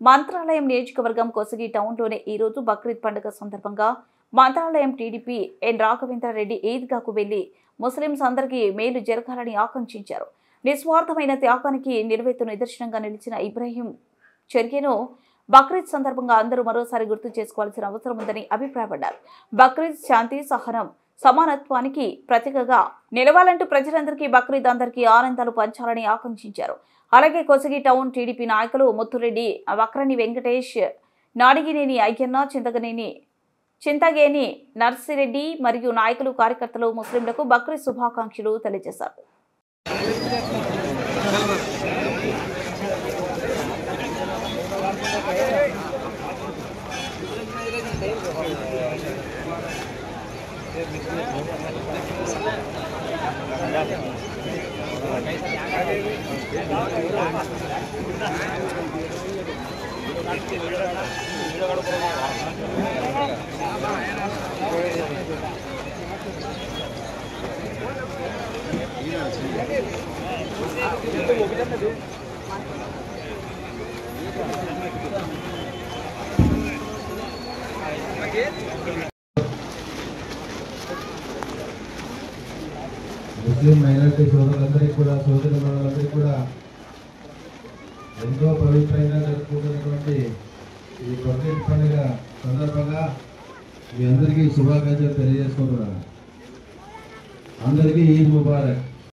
మంత్రాలయం నియోజకవర్గం కొసగి టౌన్లోనే ఈ రోజు బక్రీద్ పండుగ సందర్భంగా మంత్రాలయం టీడీపీ ఎన్ రాఘవేంద్రారెడ్డి ఈద్గాకు వెళ్లి ముస్లింస్ అందరికీ మేలు జరగాలని ఆకాంక్షించారు. నిస్వార్థమైన త్యాగానికి నిలువెత్తు నిదర్శనంగా నిలిచిన ఇబ్రాహీం చర్యను బక్రీద్ సందర్భంగా అందరూ మరోసారి గుర్తు చేసుకోవాల్సిన అవసరం ఉందని అభిప్రాయపడ్డారు. బక్రీద్ శాంతి, సహనం, సమానత్వానికి ప్రతీకగా నిలవాలంటూ ప్రజలందరికీ బక్రీద్ అందరికీ ఆనందాలు పంచాలని ఆకాంక్షించారు. అలాగే కొసగి టౌన్ టీడీపీ నాయకులు ముత్తురెడ్డి, వక్రని వెంకటేష్, నాడిగినేని అయ్యన్న, చింతగేని నర్సిరెడ్డి మరియు నాయకులు, కార్యకర్తలు ముస్లింలకు బక్రీద్ శుభాకాంక్షలు తెలియజేశారు. ముస్లిం మైనారిటీ సోదరులందరికీ కూడా ఎంతో పవిత్రంగా జరుపుకుంటున్నటువంటి ఈ బక్రీద్ పండుగ సందర్భంగా మీ అందరికీ శుభాకాంక్షలు తెలియజేసుకుంటున్నాను. అందరికీ ఈద్ ముబారక్.